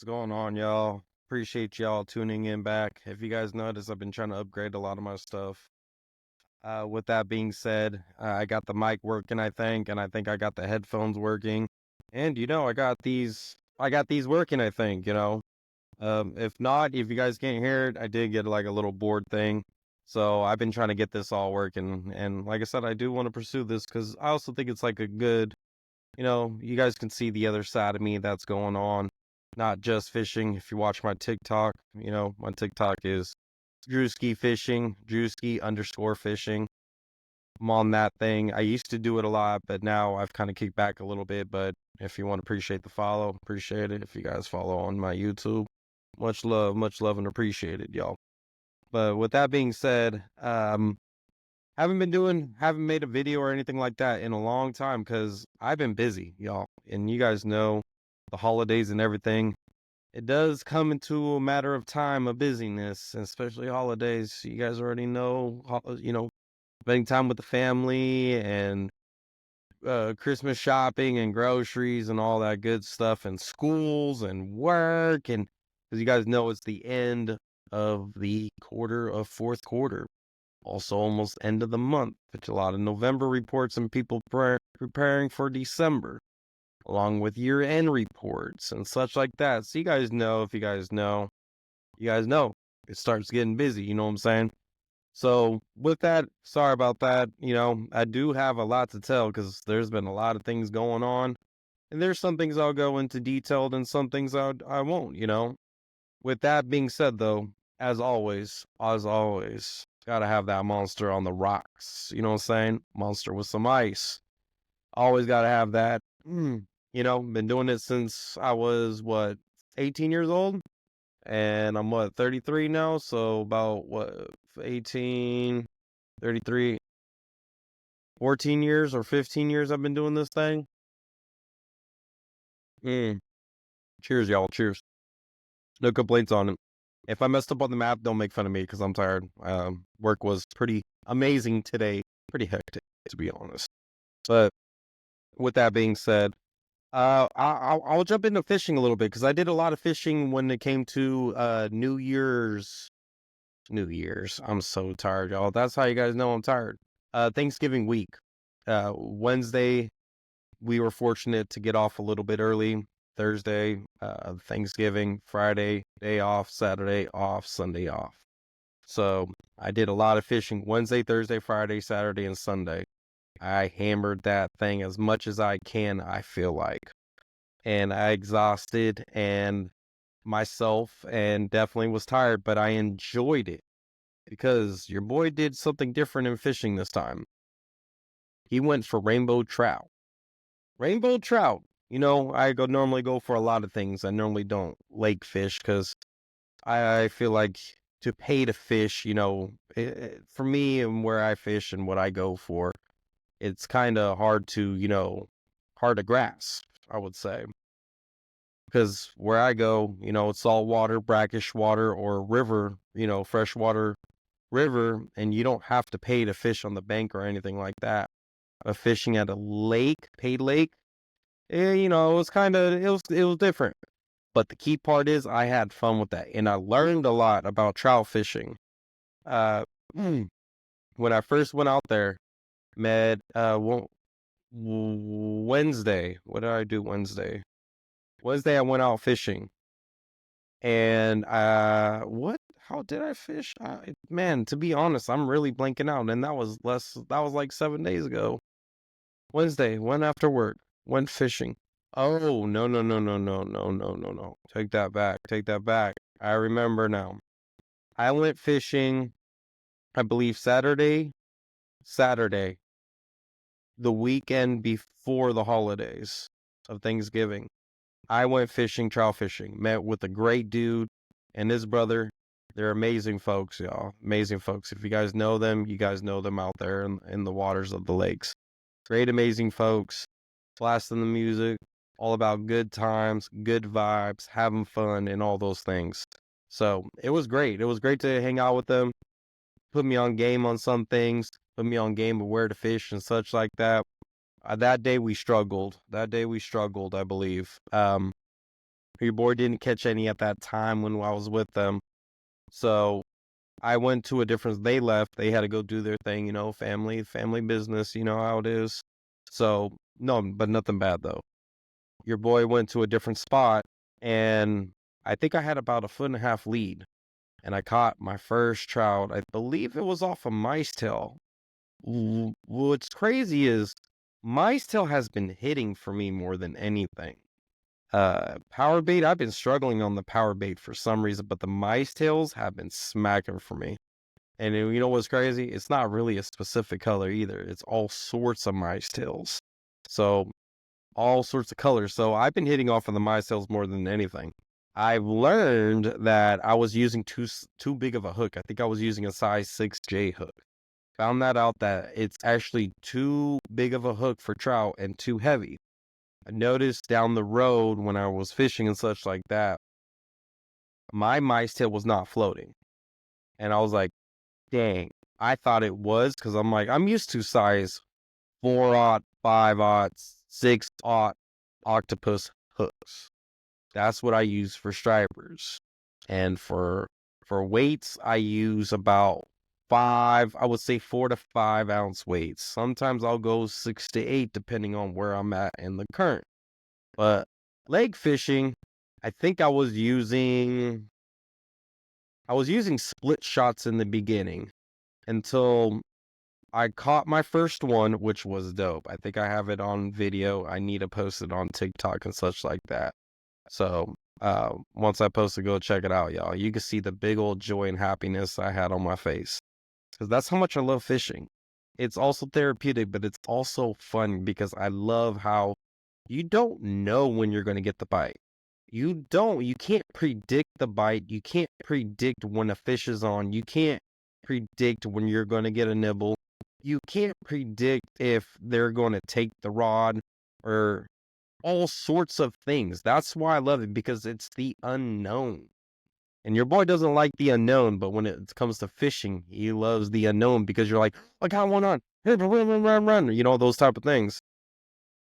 going on, y'all? Appreciate y'all tuning in back. If you guys notice, I've been trying to upgrade a lot of my stuff. With that being said, I got the mic working, I think, and I think I got the headphones working. And I got these working, I think, if not, if you guys can't hear it, I did get like a little board thing. So I've been trying to get this all working. And like I said, I do want to pursue this because I also think it's like a good, you guys can see the other side of me that's going on, not just fishing. If you watch my TikTok, my TikTok is Drewski fishing, Drewski underscore fishing. I'm on that thing. I used to do it a lot, but now I've kind of kicked back a little bit. But if you want to appreciate the follow, appreciate it. If you guys follow on my YouTube, much love and appreciated, y'all. But with that being said, haven't made a video or anything like that in a long time because I've been busy, y'all. And you guys know the holidays and everything. It does come into a matter of time of busyness, and especially holidays. You guys already know, spending time with the family and Christmas shopping and groceries and all that good stuff, and schools and work. And because you guys know it's the end of the quarter of fourth quarter. Also, almost end of the month. It's a lot of November reports and people preparing for December, along with year-end reports and such like that. So you guys know, if you guys know, it starts getting busy. You know what I'm saying? So with that, sorry about that. I do have a lot to tell because there's been a lot of things going on, and there's some things I'll go into detailed and some things I won't. With that being said, though, as always, gotta have that monster on the rocks. You know what I'm saying? Monster with some ice. Always gotta have that. Been doing it since I was 18 years old, and I'm 33 now. So about 18, 33, 14 years or 15 years I've been doing this thing. Mm. Cheers, y'all. Cheers. No complaints on it. If I messed up on the map, don't make fun of me because I'm tired. Work was pretty amazing today. Pretty hectic, to be honest. But with that being said, I'll jump into fishing a little bit because I did a lot of fishing when it came to New Year's. New Year's. I'm so tired, y'all. That's how you guys know I'm tired. Thanksgiving week. Wednesday, we were fortunate to get off a little bit early. Thursday, Thanksgiving, Friday, day off, Saturday off, Sunday off. So I did a lot of fishing Wednesday, Thursday, Friday, Saturday, and Sunday. I hammered that thing as much as I can, I feel like. And I exhausted and myself and definitely was tired, but I enjoyed it because your boy did something different in fishing this time. He went for rainbow trout. Rainbow trout. I normally go for a lot of things. I normally don't lake fish because I feel like to pay to fish, for me and where I fish and what I go for, it's kind of hard to grasp, I would say. Because where I go, it's salt water, brackish water, or river, freshwater river, and you don't have to pay to fish on the bank or anything like that. But fishing at a lake, paid lake, it was different. But the key part is I had fun with that, and I learned a lot about trout fishing. Uh, when I first went out there, met Wednesday. What did I do Wednesday? Wednesday I went out fishing, and what? How did I fish? Man, to be honest, I'm really blanking out, and that was less. That was like 7 days ago. Wednesday, went after work, went fishing. Oh, no, no, no, no, no, no, no, no, no. Take that back. Take that back. I remember now. I went fishing, I believe Saturday, the weekend before the holidays of Thanksgiving. I went fishing, trout fishing, met with a great dude and his brother. They're amazing folks, y'all. Amazing folks. If you guys know them, you guys know them out there in the waters of the lakes. Great, amazing folks. Blasting the music, all about good times, good vibes, having fun, and all those things. So it was great. It was great to hang out with them, put me on game on some things, put me on game of where to fish and such like that. That day we struggled. I believe. Your boy didn't catch any at that time when I was with them. So I went to a different they left. They had to go do their thing, family business, you know how it is. So, no, but nothing bad though. Your boy went to a different spot, and I think I had about a foot and a half lead, and I caught my first trout. I believe it was off a mice tail. What's crazy is mice tail has been hitting for me more than anything. Power bait, I've been struggling on the power bait for some reason, but the mice tails have been smacking for me. And you know what's crazy? It's not really a specific color either. It's all sorts of mice tails. So all sorts of colors. So I've been hitting off of the mice tails more than anything. I've learned that I was using too big of a hook. I think I was using a size 6J hook. Found that out that it's actually too big of a hook for trout and too heavy. I noticed down the road when I was fishing and such like that, my mice tail was not floating. And I was like, dang, I thought it was because I'm like, I'm used to size 4/0, 5/0, 6/0 octopus hooks. That's what I use for stripers. And for weights, I use about I would say 4 to 5 ounce weights. Sometimes I'll go 6 to 8 depending on where I'm at in the current. But leg fishing, I think I was using split shots in the beginning until I caught my first one, which was dope. I think I have it on video. I need to post it on TikTok and such like that. So, once I post it, go check it out, y'all. You can see the big old joy and happiness I had on my face. Because that's how much I love fishing. It's also therapeutic, but it's also fun because I love how you don't know when you're going to get the bite. You can't predict the bite. You can't predict when a fish is on. You can't predict when you're going to get a nibble. You can't predict if they're going to take the rod or all sorts of things. That's why I love it because it's the unknown. And your boy doesn't like the unknown, but when it comes to fishing, he loves the unknown because you're like, I got one on, run, run, run, run, those type of things.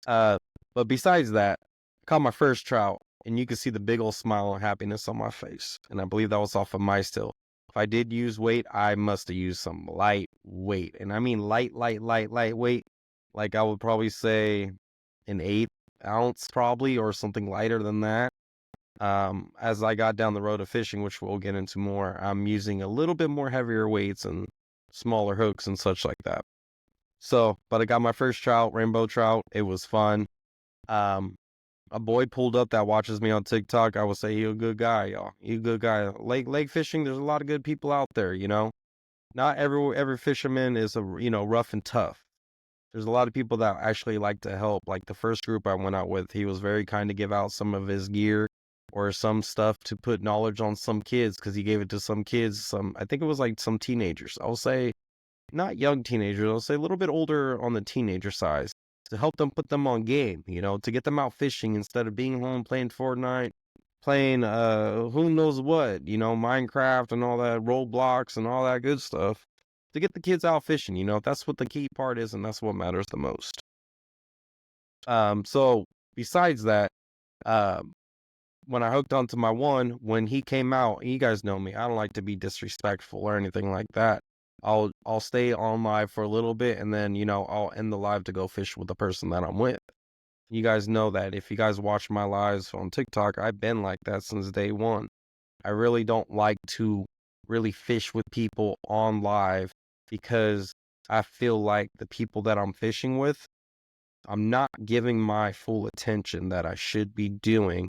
Uh, but besides that, I caught my first trout, and you can see the big old smile and happiness on my face. And I believe that was off of my still. If I did use weight, I must have used some light weight. And I mean light weight. Like I would probably say an 8 ounce probably, or something lighter than that. As I got down the road of fishing, which we'll get into more, I'm using a little bit more heavier weights and smaller hooks and such like that. So, but I got my first trout, rainbow trout. It was fun. Um, a boy pulled up that watches me on TikTok. I would say he a good guy, y'all. He a good guy. Lake fishing, there's a lot of good people out there, Not every fisherman is rough and tough. There's a lot of people that actually like to help. Like the first group I went out with, he was very kind to give out some of his gear or some stuff to put knowledge on some kids because he gave it to some kids. I think it was like some teenagers. I'll say not young teenagers. I'll say a little bit older on the teenager size to help them put them on game, to get them out fishing instead of being home playing Fortnite, playing who knows what, Minecraft and all that, Roblox and all that good stuff. To get the kids out fishing, that's what the key part is, and that's what matters the most. So besides that, um, when I hooked onto my one, when he came out, you guys know me. I don't like to be disrespectful or anything like that. I'll stay on live for a little bit and then, I'll end the live to go fish with the person that I'm with. You guys know that if you guys watch my lives on TikTok, I've been like that since day one. I really don't like to really fish with people on live because I feel like the people that I'm fishing with, I'm not giving my full attention that I should be doing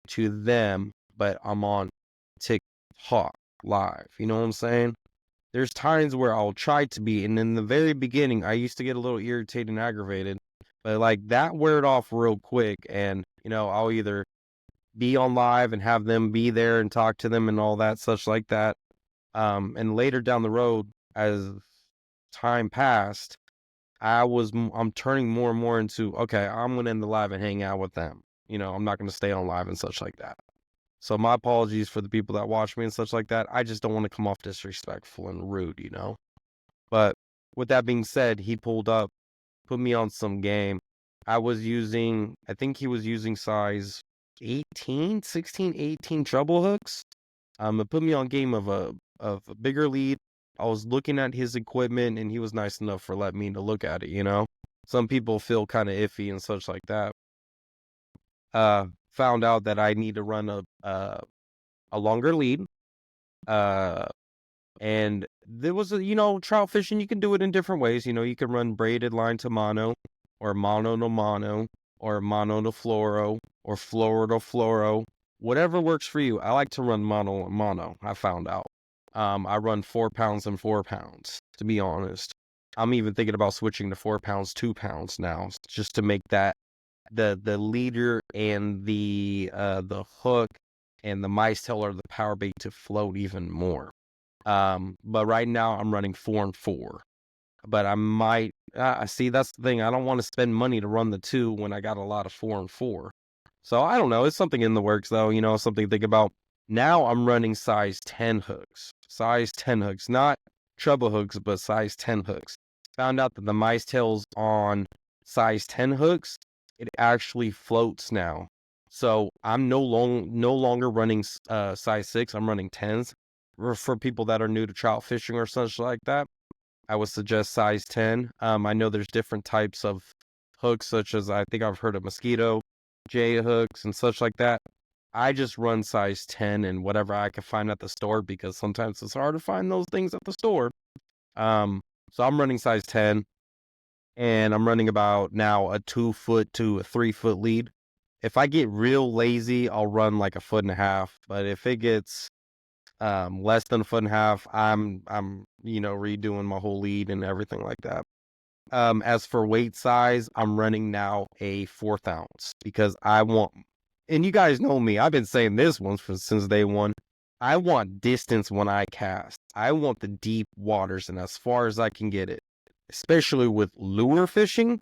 to them, but I'm on TikTok live. You know what I'm saying? There's times where I'll try to be, and in the very beginning, I used to get a little irritated and aggravated, but like that wear it off real quick, and I'll either be on live and have them be there and talk to them and all that such like that. And later down the road, as time passed, I'm turning more and more into, okay, I'm gonna end the live and hang out with them. I'm not gonna stay on live and such like that. So my apologies for the people that watch me and such like that. I just don't want to come off disrespectful and rude. But with that being said, he pulled up, put me on some game. I think he was using size 16, 18 treble hooks. It put me on game of a bigger lead. I was looking at his equipment, and he was nice enough for letting me to look at it. Some people feel kind of iffy and such like that. Found out that I need to run a longer lead. And there was trout fishing. You can do it in different ways. You can run braided line to mono, or mono to mono, or mono to fluoro, or fluoro to fluoro. Whatever works for you. I like to run mono and mono. I found out. I run 4 pounds and 4 pounds, to be honest. I'm even thinking about switching to 4 pounds, 2 pounds now, just to make that the leader and the hook and the mice tail or the power bait to float even more. But right now I'm running 4 and 4. But I might see, that's the thing. I don't want to spend money to run the 2 when I got a lot of 4 and 4. So I don't know. It's something in the works though. Something to think about. Now I'm running size 10 hooks. Size 10 hooks, not treble hooks, but size 10 hooks. Found out that the mice tails on size 10 hooks, it actually floats now. So I'm no longer running size 6. I'm running 10s. For people that are new to trout fishing or such like that, I would suggest size 10. I know there's different types of hooks, such as I think I've heard of mosquito, J hooks, and such like that. I just run size 10 and whatever I can find at the store, because sometimes it's hard to find those things at the store. So I'm running size 10, and I'm running about now a 2 foot to a 3 foot lead. If I get real lazy, I'll run like a 1.5 foot. But if it gets less than a 1.5 foot, I'm redoing my whole lead and everything like that. As for weight size, I'm running now a 1/4 ounce, because I want, and you guys know me, I've been saying this one since day one. I want distance when I cast. I want the deep waters and as far as I can get it. Especially with lure fishing,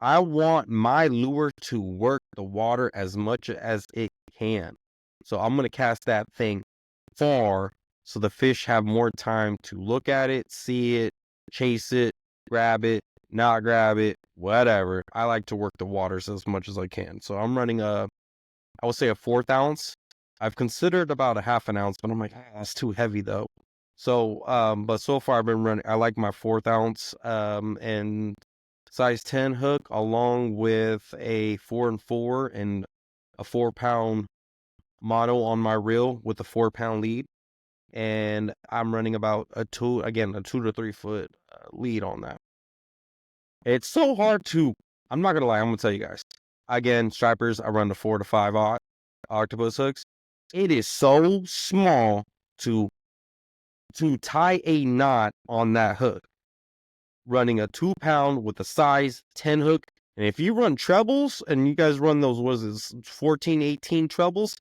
I want my lure to work the water as much as it can. So I'm going to cast that thing far so the fish have more time to look at it, see it, chase it, grab it, not grab it, whatever. I like to work the waters as much as I can. So I'm running I would say a 1/4 ounce. I've considered about a 1/2 ounce, but I'm like, that's too heavy though. So, but so far I've been running, I like my 1/4 ounce, and size 10 hook, along with a 4 and 4 and a 4 pound mono on my reel with a 4 pound lead. And I'm running about a 2 to 3 foot lead on that. It's so hard I'm not gonna lie, I'm gonna tell you guys. Again, stripers, I run the 4 to 5 octopus hooks. It is so small to tie a knot on that hook. Running a 2 pound with a size 10 hook. And if you run trebles and you guys run those, 14, 18 trebles,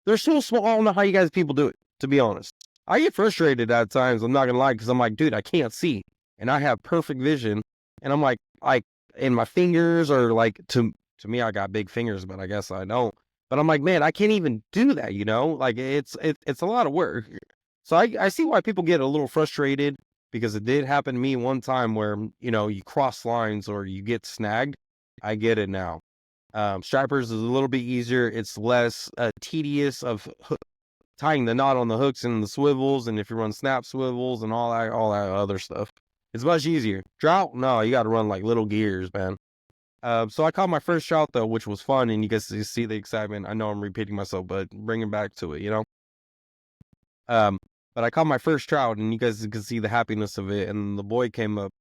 they're so small. I don't know how you guys people do it, to be honest. I get frustrated at times, I'm not gonna lie, because I'm like, dude, I can't see. And I have perfect vision. And I'm like, and my fingers are like, to me, I got big fingers, but I guess I don't. But I'm like, man, I can't even do that, Like it's a lot of work. So I see why people get a little frustrated, because it did happen to me one time where, you cross lines or you get snagged. I get it now. Stripers is a little bit easier. It's less tedious of tying the knot on the hooks and the swivels, and if you run snap swivels and all that other stuff, it's much easier. Trout, no, you got to run like little gears, man. So I caught my first trout though, which was fun, and you guys see the excitement. I know I'm repeating myself, but bringing back to it, But I caught my first trout, and you guys can see the happiness of it. And the boy came up,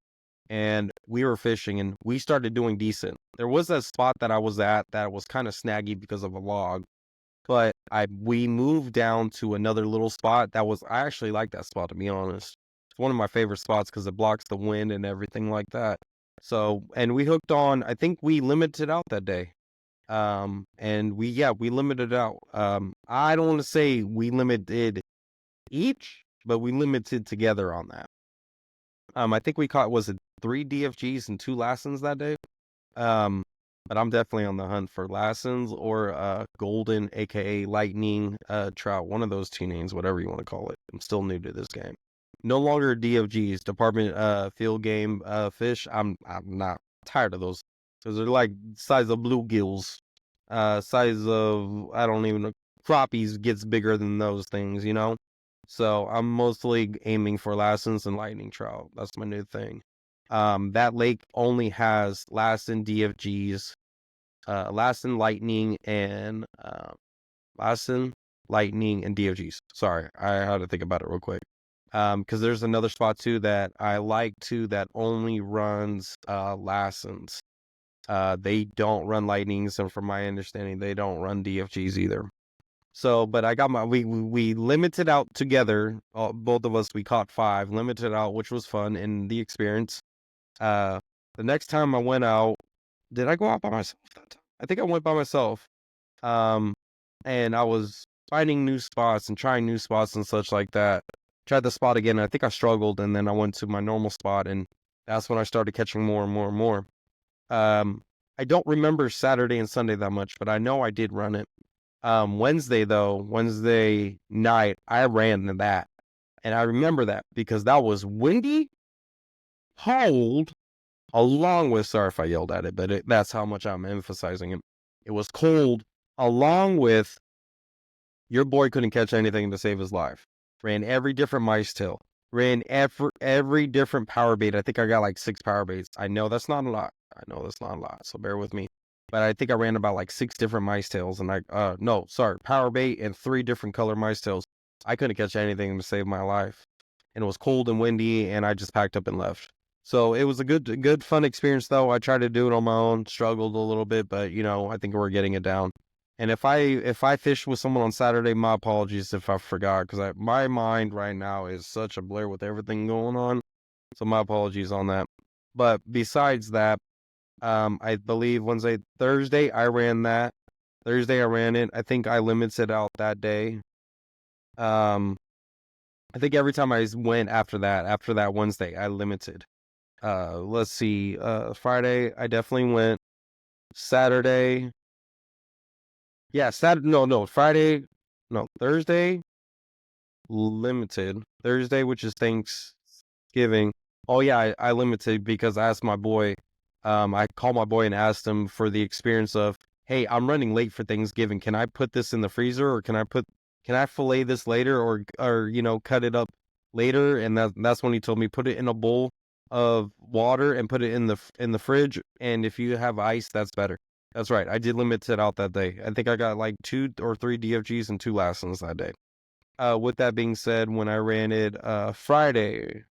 and we were fishing, and we started doing decent. There was a spot that I was at that was kind of snaggy because of a log, but we moved down to another little spot that was, I actually like that spot, to be honest. It's one of my favorite spots because it blocks the wind and everything like that. So, and we hooked on, I think we limited out that day. And we limited out. I don't want to say we limited each, but we limited together on that. I think we caught, was it 3 DFGs and 2 Lassens that day? But I'm definitely on the hunt for Lassens or Golden, aka Lightning, Trout, one of those 2 names, whatever you want to call it. I'm still new to this game. No longer DFGs, Department Field Game fish. I'm not tired of those, because they're like the size of bluegills. size of, I don't even know, crappies gets bigger than those things, you know? So I'm mostly aiming for Lassens and lightning trout. That's my new thing. That lake only has Lassen DFGs, Lassen lightning and Lassen lightning and DFGs. Sorry, I had to think about it real quick. Because there's another spot too that I like too that only runs Lassens. They don't run lightnings, and from my understanding, they don't run DFGs either. So, but I got we limited out together. Both of us, we caught 5, limited out, which was fun in the experience. Uh, the next time I went out, did I go out by myself that time? I think I went by myself. Um, and I was finding new spots and trying new spots and such like that. Tried the spot again. I think I struggled, and then I went to my normal spot, and that's when I started catching more and more and more. I don't remember Saturday and Sunday that much, but I know I did run it. Wednesday night, I ran that. And I remember that because that was windy, cold, along with, sorry if I yelled at it, but that's how much I'm emphasizing it. It was cold, along with your boy couldn't catch anything to save his life. Ran every different mice tail. Ran every different power bait. I think I got like 6 power baits. I know that's not a lot. So bear with me. But I think I ran about like 6 different mice tails, and power bait and 3 different color mice tails. I couldn't catch anything to save my life. And it was cold and windy, and I just packed up and left. So it was a good fun experience though. I tried to do it on my own, struggled a little bit, but I think we're getting it down. And if I fished with someone on Saturday, my apologies if I forgot, because my mind right now is such a blur with everything going on. So my apologies on that. But besides that, I believe Thursday I ran that. Thursday I ran it. I think I limited out that day. I think every time I went after that Wednesday, I limited. Let's see. Friday I definitely went. Saturday. Yeah, Saturday. No, Friday. No, Thursday. Limited. Thursday, which is Thanksgiving. Oh yeah, I limited because I asked my boy. I called my boy and asked him for the experience of, hey, I'm running late for Thanksgiving. Can I put this in the freezer, or can I fillet this later, or cut it up later? And that's when he told me put it in a bowl of water and put it in the fridge. And if you have ice, that's better. That's right. I did limit it out that day. I think I got like 2 or 3 DFGs and 2 Lassens that day. With that being said, when I ran it Friday.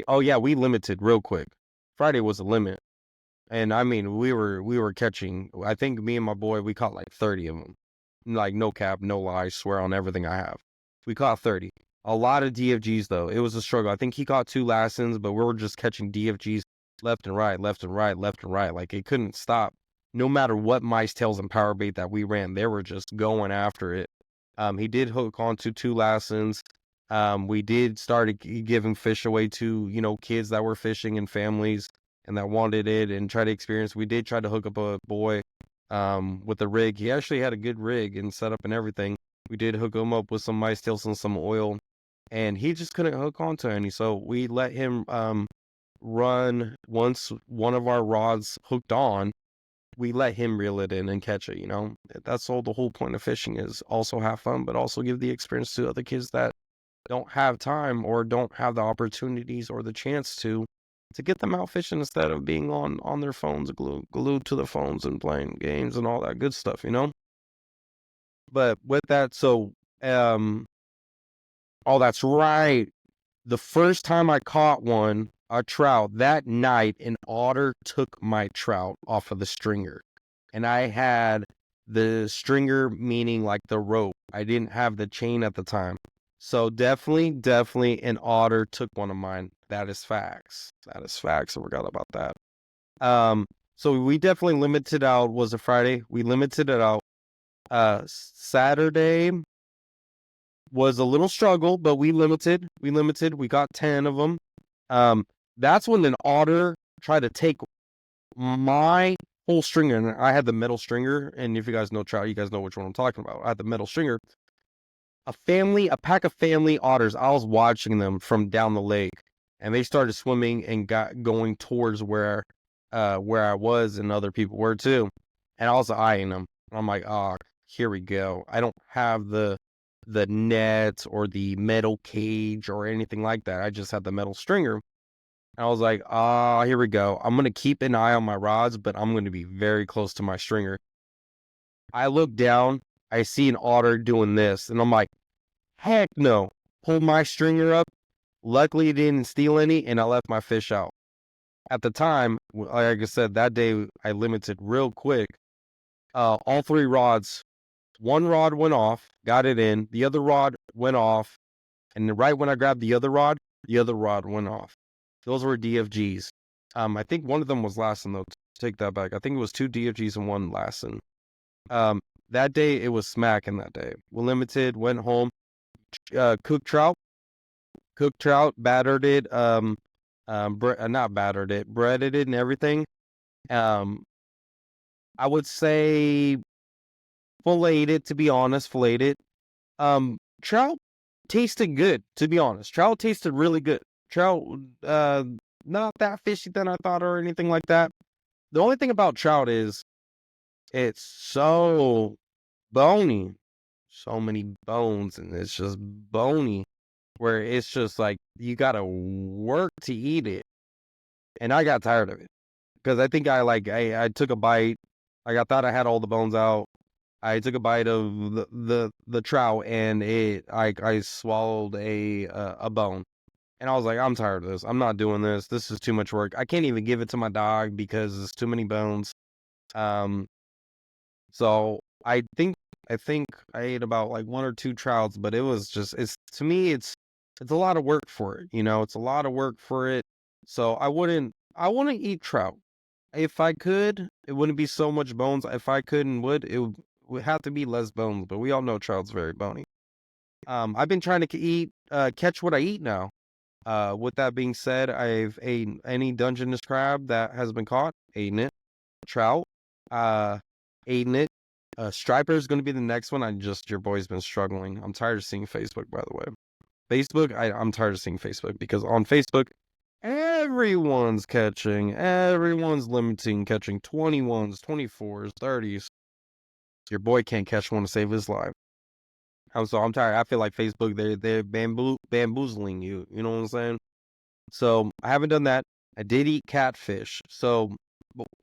Oh yeah, we limited real quick. Friday was a limit. And I mean, we were catching, I think me and my boy, we caught like 30 of them. Like no cap, no lie, swear on everything I have. We caught 30. A lot of DFGs though. It was a struggle. I think he caught 2 Lassens, but we were just catching DFGs left and right, left and right, left and right. Like it couldn't stop. No matter what mice tails and power bait that we ran, they were just going after it. He did hook onto 2 Lassens. We did start giving fish away to, kids that were fishing and families and that wanted it and try to experience. We did try to hook up a boy with a rig. He actually had a good rig and setup and everything. We did hook him up with some mice tails and some oil, and he just couldn't hook onto any. So we let him run. Once one of our rods hooked on, we let him reel it in and catch it. That's all the whole point of fishing is also have fun, but also give the experience to other kids that don't have time or don't have the opportunities or the chance to get them out fishing instead of being on their phones, glued to the phones and playing games and all that good stuff. But with that, so oh, that's right. The first time I caught a trout, that night, an otter took my trout off of the stringer. And I had the stringer, meaning like the rope. I didn't have the chain at the time. So definitely an otter took one of mine. That is facts. I forgot about that. So we definitely limited out. Was a Friday. We limited it out. Saturday was a little struggle, but we limited. We got 10 of them. That's when an otter tried to take my whole stringer, and I had the metal stringer. And if you guys know trout, you guys know which one I'm talking about. I had the metal stringer. A pack of family otters. I was watching them from down the lake, and they started swimming and got going towards where where I was and other people were too. And I was eyeing them. I'm like, oh, here we go. I don't have the net or the metal cage or anything like that. I just had the metal stringer. And I was like, ah, here we go. I'm gonna keep an eye on my rods, but I'm gonna be very close to my stringer. I look down, I see an otter doing this, and I'm like, heck no. Pulled my stringer up. Luckily, it didn't steal any, and I left my fish out. At the time, like I said, that day I limited real quick. All three rods, one rod went off, got it in, the other rod went off, and right when I grabbed the other rod went off. Those were DFGs. I think one of them was Lassen though. Take that back. I think it was 2 DFGs and 1 Lassen. That day it was smacking that day. We limited, went home, cooked trout, battered it, not battered it, breaded it and everything. I would say filleted it, to be honest, filleted it. Trout tasted good, to be honest. Trout tasted really good. Trout, not that fishy than I thought or anything like that. The only thing about trout is it's so bony. So many bones, and it's just bony, where it's just like you gotta work to eat it. And I got tired of it because I think I took a bite. Like I thought I had all the bones out. I took a bite of the trout, and I swallowed a bone, and I was like, I'm tired of this. I'm not doing this. This is too much work. I can't even give it to my dog because it's too many bones. So I think I ate about like 1 or 2 trouts, but it was just to me it's a lot of work for it. It's a lot of work for it. So I wouldn't eat trout. If I could, it wouldn't be so much bones. If I could and would, it would have to be less bones, but we all know trout's very bony. I've been trying to catch what I eat now. With that being said, I've eaten any Dungeness crab that has been caught, eaten it. Trout, eaten it. Striper is going to be the next one. Your boy's been struggling. I'm tired of seeing Facebook, by the way. I'm tired of seeing Facebook because on Facebook, everyone's limiting catching 21s, 24s, 30s. Your boy can't catch one to save his life. I'm tired. I feel like Facebook, they're bamboozling you. You know what I'm saying? So I haven't done that. I did eat catfish. So,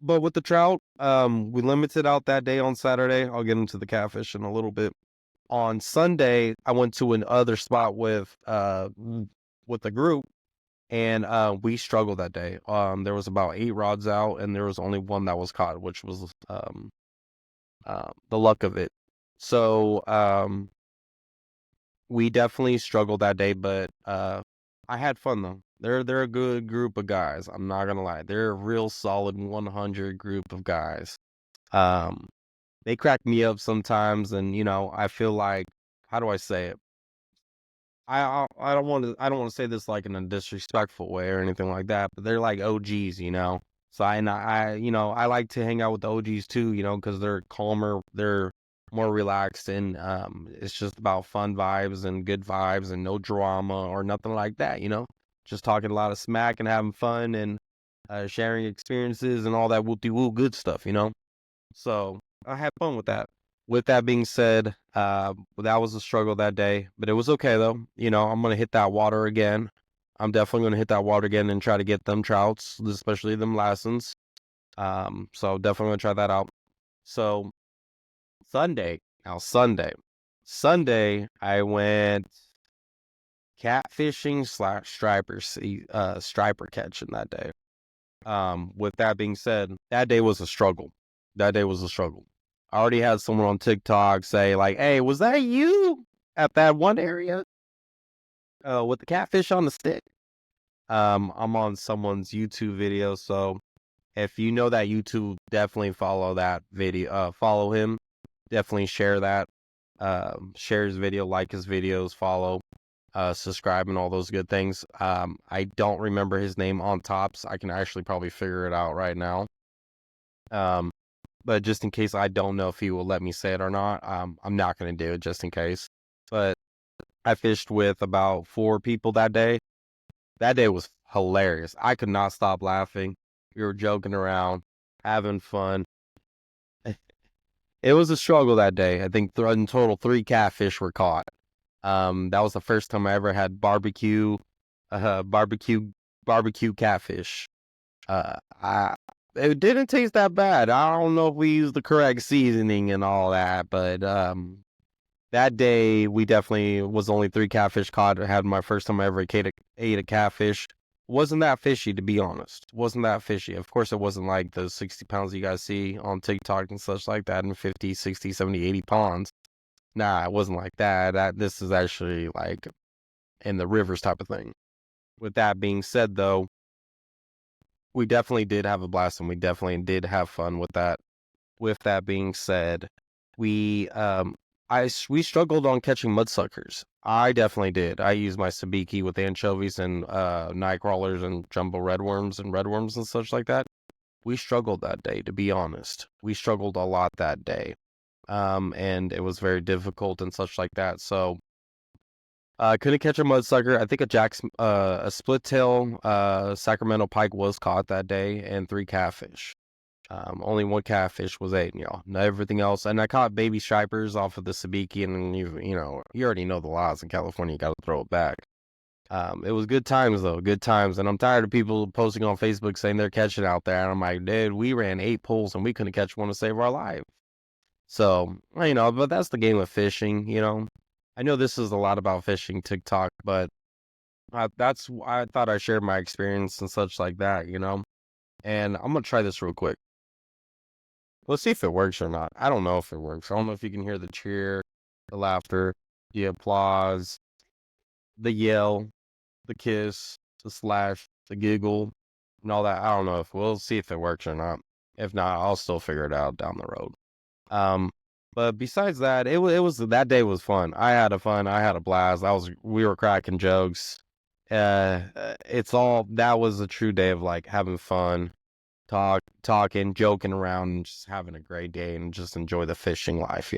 but with the trout, we limited out that day on Saturday. I'll get into the catfish in a little bit. On Sunday, I went to another spot with the group, and we struggled that day. There was about 8 rods out, and there was only one that was caught, which was the luck of it. So we definitely struggled that day, but I had fun though. They're a good group of guys. I'm not gonna lie. They're a real solid 100 group of guys. They crack me up sometimes, and I feel like, how do I say it? I don't want to say this like in a disrespectful way or anything like that, but they're like OGs. So I like to hang out with the OGs too, because they're calmer, they're more relaxed, and it's just about fun vibes and good vibes and no drama or nothing like that. Just talking a lot of smack and having fun and sharing experiences and all that woo good stuff. So I had fun with that. With that being said, that was a struggle that day, but it was okay though. I'm gonna hit that water again. I'm definitely gonna hit that water again and try to get them trouts, especially them Lassens. So definitely gonna try that out. So Sunday, Sunday, I went catfishing / striper catching that day. With that being said, that day was a struggle. I already had someone on TikTok say like, "Hey, was that you at that one area with the catfish on the stick?" I'm on someone's YouTube video, so if you know that YouTube, definitely follow that video. Follow him. Definitely share that. Share his video, like his videos, follow, subscribe, and all those good things. I don't remember his name on tops. I can actually probably figure it out right now. But just in case, I don't know if he will let me say it or not. I'm not going to do it just in case. But I fished with about 4 people that day. That day was hilarious. I could not stop laughing. We were joking around, having fun. It was a struggle that day. I think in total 3 catfish were caught. That was the first time I ever had uh, barbecue, barbecue catfish. Uh, I, it didn't taste that bad. I don't know if we used the correct seasoning and all that, but that day we definitely was only 3 catfish caught. I had my first time I ever ate a catfish. Wasn't that fishy, to be honest. Wasn't that fishy. Of course, it wasn't like the 60 pounds you guys see on TikTok and such like that, and 50, 60, 70, 80 ponds. Nah, it wasn't like that. This is actually like in the rivers type of thing. With that being said, though, we definitely did have a blast and we definitely did have fun with that. With that being said, we we struggled on catching mudsuckers. I definitely did. I used my sabiki with anchovies and night crawlers and jumbo redworms and such like that. We struggled that day, to be honest. We struggled a lot that day. And it was very difficult and such like that. So couldn't catch a mudsucker. I think a split tail Sacramento pike was caught that day, and 3 catfish. Only 1 catfish was eaten, y'all. Not everything else. And I caught baby stripers off of the sabiki, and you already know the laws in California. You got to throw it back. It was good times though, good times. And I'm tired of people posting on Facebook saying they're catching out there. And I'm like, dude, we ran 8 pulls and we couldn't catch one to save our life. So, but that's the game of fishing. I know this is a lot about fishing TikTok, but I thought I shared my experience and such like that. And I'm gonna try this real quick. Let's see if it works or not. I don't know if it works. I don't know if you can hear the cheer, the laughter, the applause, the yell, the kiss, the slash, the giggle, and all that. I don't know if we'll see if it works or not. If not, I'll still figure it out down the road. But besides that, it was that day was fun. I had a blast. We were cracking jokes. That was a true day of like having fun, talking, joking around, and just having a great day and just enjoy the fishing life.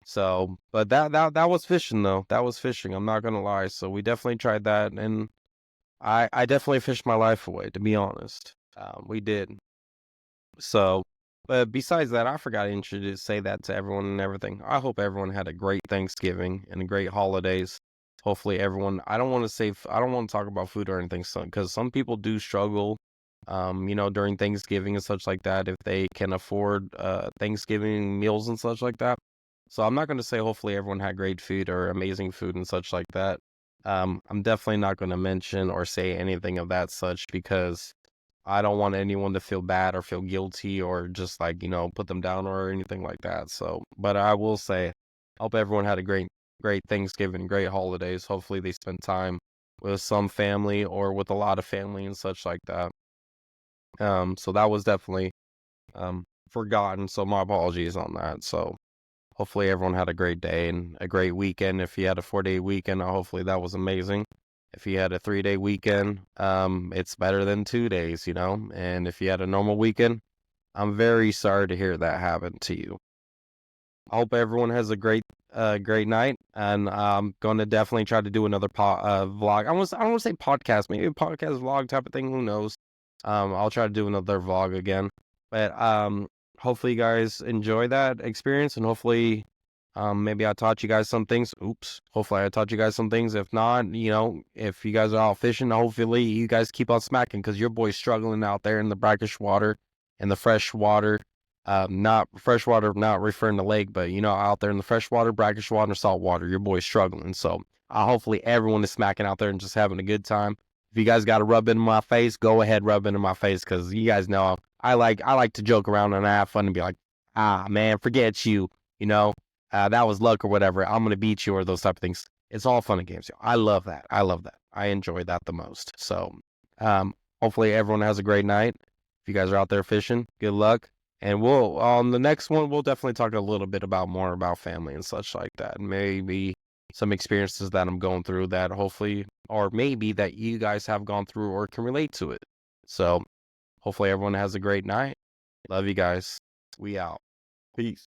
So, but that was fishing though. That was fishing. I'm not gonna lie. So we definitely tried that, and I definitely fished my life away, to be honest. We did. So, but besides that, I forgot to say that to everyone and everything. I hope everyone had a great Thanksgiving and great holidays. Hopefully, everyone. I don't want to talk about food or anything, because some people do struggle, during Thanksgiving and such like that, if they can afford Thanksgiving meals and such like that. So I'm not going to say hopefully everyone had great food or amazing food and such like that. I'm definitely not going to mention or say anything of that such, because I don't want anyone to feel bad or feel guilty or just like, put them down or anything like that. So, but I will say, I hope everyone had a great Thanksgiving, great holidays. Hopefully they spent time with some family or with a lot of family and such like that. So that was definitely, forgotten. So my apologies on that. So hopefully everyone had a great day and a great weekend. If you had a 4-day weekend, hopefully that was amazing. If you had a 3-day weekend, it's better than 2 days. And if you had a normal weekend, I'm very sorry to hear that happened to you. I hope everyone has a great night, and I'm going to definitely try to do another vlog. I don't want to say podcast, maybe a podcast vlog type of thing. Who knows? I'll try to do another vlog again, but hopefully you guys enjoy that experience, and hopefully maybe I taught you guys some things. Oops. Hopefully I taught you guys some things. If not, if you guys are out fishing, hopefully you guys keep on smacking, because your boy's struggling out there in the brackish water and the fresh water. Not fresh water, not referring to lake, but out there in the fresh water, brackish water, salt water, your boy's struggling. So hopefully everyone is smacking out there and just having a good time. If you guys got to rub it in my face, go ahead, rub it in my face, because you guys know I like to joke around and have fun and be like, man, forget you, that was luck or whatever. I'm gonna beat you or those type of things. It's all fun and games. I love that. I enjoy that the most. So, hopefully everyone has a great night. If you guys are out there fishing, good luck. And we'll on the next one, we'll definitely talk a little bit more about family and such like that. Maybe some experiences that I'm going through that hopefully, or maybe that you guys have gone through or can relate to it. So hopefully everyone has a great night. Love you guys. We out. Peace.